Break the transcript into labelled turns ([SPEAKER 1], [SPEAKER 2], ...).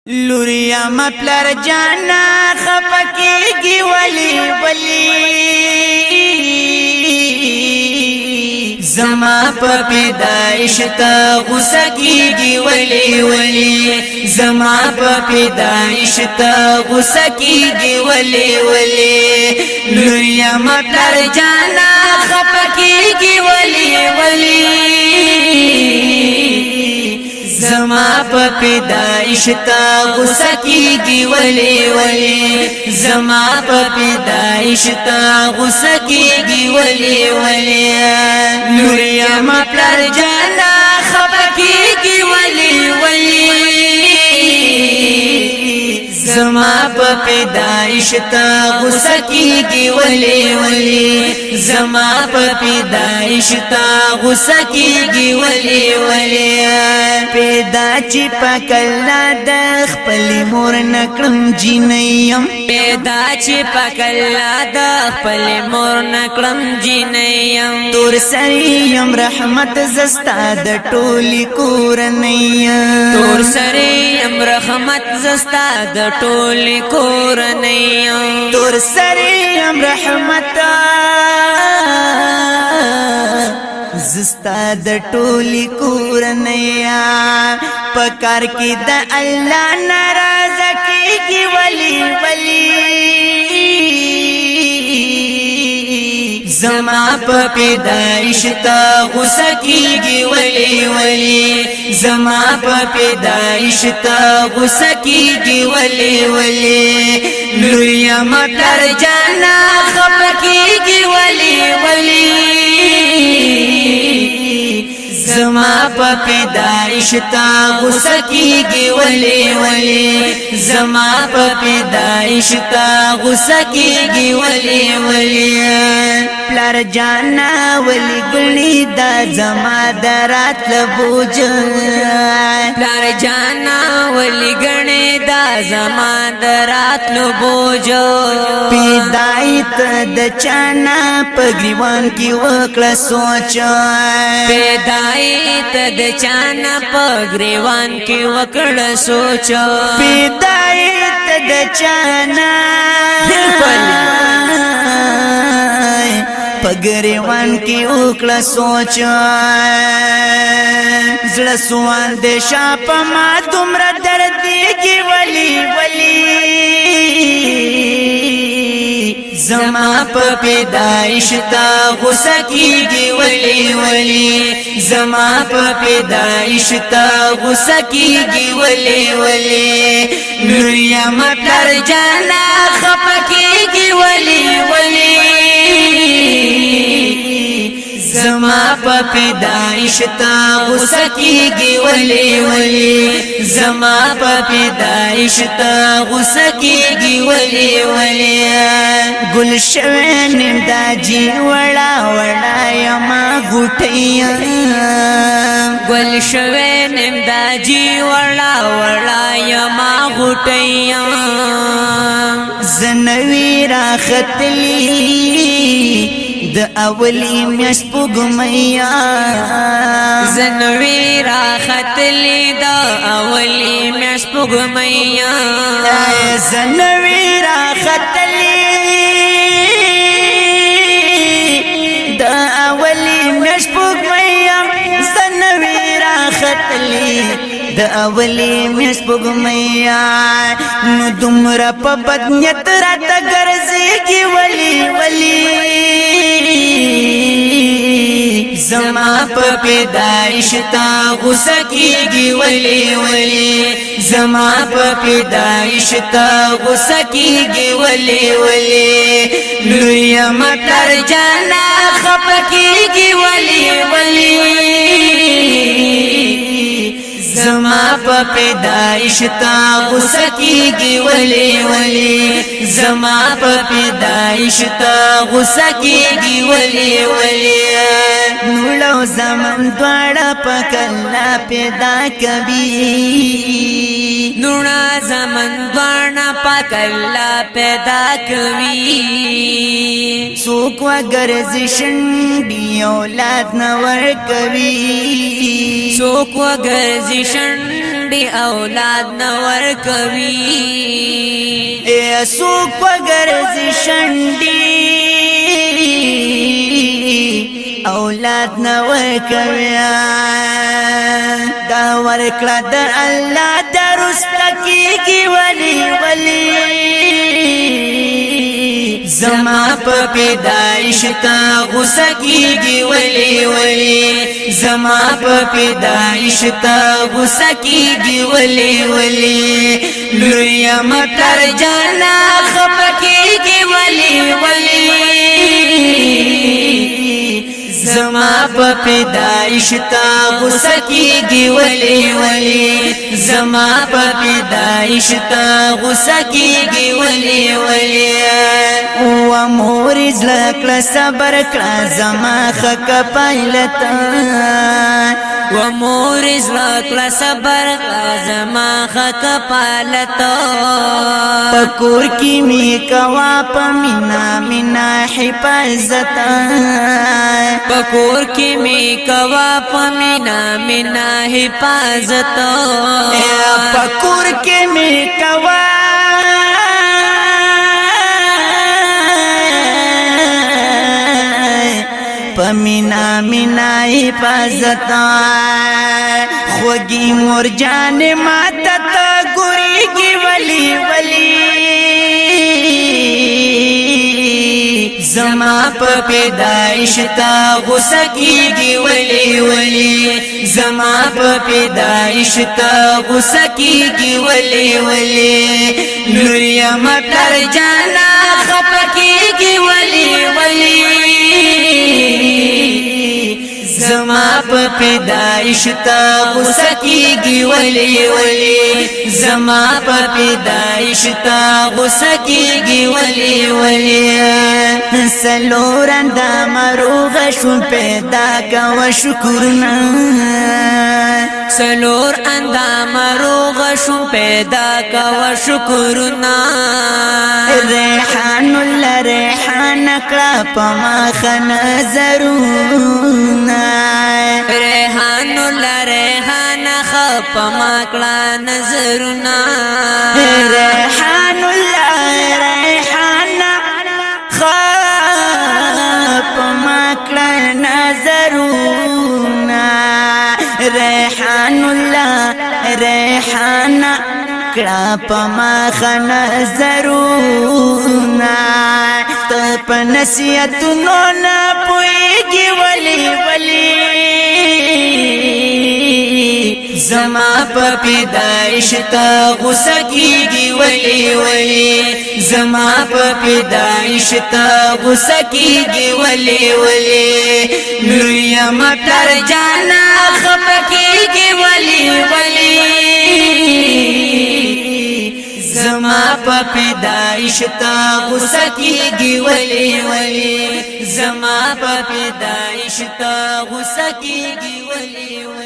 [SPEAKER 1] لور یما پلار جانا خفا کیږي ولی ولی زما په پیدائش ته غوسه کیږي ولی ولی زما په پیدائش ته غوسه کیږي ولی ولی لور یما پلار جانا خفا کیږي ولی ولی زما په پیدائش ته غوسه کیږي ولی ولی زما په پیدائش ته غوسه کیږي ولی ولی لور یما پلار جانا خفا کیږي ولی ولی زما په پیدائش ته غوسه کیږي ولی ولی زما په پیدائش ته غوسه کیږي ولی ولی پیدا چې پکلا د خپل مور نکړم جنیم پیدا چې پکلا د خپل مور نکړم جنیم تور سریم رحمت زستا د ټولي کورنیم تور سریم رحمت زستا د ټولي کورنیم تور سریم رحمت زستا د ټولي کورنیا پکار کې د الله ناراضه کیږي ولی ولی زما په پیدائش ته غوسه کیږي ولی ولی زما په پیدائش ته غوسه کیږي ولی ولی لور یما پلار جانا خفا کیږي ولی ولی زما په پیدائش ته غوسه کیږي ولی ولی زما په پیدائش ته غوسه کیږي ولی ولی پلار جانا ولی ګلنی دا زما درات لبوج پلار جانا ولی ګلنی دا زما درات لبوج پیدایت د چانا پګریوان کی وکړه سوچ پیدایت د چانا پګریوان کی وکړه سوچ پیدایت د چانا پګریوان کی وکړه سوچ زړه سوان د شاپ ما دومره درد دی ولی ولی زما په پیدائش ته غوسه کیږي ولی ولی زما په پیدائش ته غوسه کیږي ولی ولی لور یما پلار جانا خفا کیږي ولی ولی زما په پیدائش ته غوسه کیږي ولی ولی زما په پیدائش ته غوسه کیږي ولی ولی ګل شوه نیم دا جی وړا وړا یما غټیا ګل شوه نیم دا جی وړا وړا یما غټیا زنوی را ختلی د اولی میاش پګمیا زنوی را ختلی د اولی میاش پګمیا زنوی را ختلی د اولی میاش پګمیا زنوی را ختلی د اولی میاش پګمیا نو دومره په بدنیت را ته ګرځيږي ولی ولی زما په پیدائش ته غوسه کیږي ولی ولی زما په پیدائش ته غوسه کیږي ولی ولی لور یما پلار جانا خفا کیږي ولی ولی زما په پیدائش ته غوسه کیږي ولی ولی زما په پیدائش ته غوسه کیږي ولی ولی نوړو زمن دواړه پکلا پیدا کبي نوړا زمن دواړه
[SPEAKER 2] پاک الله پیدا کوي
[SPEAKER 1] سوک وگرزی شنڈی اولاد نور کوي
[SPEAKER 2] سوک وگرزی شنڈی اولاد نور کوي
[SPEAKER 1] اے سوک وگرزی شنڈی اولاد نور کوي دا ورکړه د الله درست کیږي ولی ولی زما په پیدایش تا غوسه کیږي ولی ولی زما په پیدایش تا غوسه کیږي ولی ولی لور یما پلار جانا خفه کیږي ولی ولی زما په پیدایش تا غوسه کیږي ولی ولی زما په پیدایش تا غوسه کیږي ولی ولی و مور زلکړه صبر کړه زما خک پایلتا
[SPEAKER 2] و مور زلکړه صبر کړه زما خک پایلتا
[SPEAKER 1] پکور کی می کوا پمینا مینا حفاظت
[SPEAKER 2] پکور کی می کوا پمینا مینا حفاظت
[SPEAKER 1] پکور کی می کوا پمینا مینا حفاظت خوگی مور جان ماتا تا گوری کی ولی ولی زما په پیدایش تا غوسه کیږي ولی ولی زما په پیدایش تا غوسه کیږي ولی ولی لور یما پلار جانا خفه کیږي ولی ولی زما په پیدایش تا غوسه کیږي ولی ولی زما په پیدایش تا غوسه کیږي ولی ولی سلور اندام روغ شو پیدا کا شکرنا
[SPEAKER 2] سلور اندام روغ شو پیدا کا شکرنا
[SPEAKER 1] ریحان الله ریحان کړه پما خن نظرنا
[SPEAKER 2] ریحان الله ریحان خپ مکړه نظرنا
[SPEAKER 1] ریحان الله ریحان خپ مکړه نظرنا ریحان الله ریحان کړه پما خن نظرنا تپ نصیحتونو نه پويږي ولی ولی زما په پیدایش تا غوسه کیږي ولی ولی زما په پیدایش تا غوسه کیږي ولی ولی لور یما پلار جانا خفه کیږي ولی ولی زما په پیدایش تا غوسه کیږي ولی ولی زما په پیدایش تا غوسه کیږي ولی ولی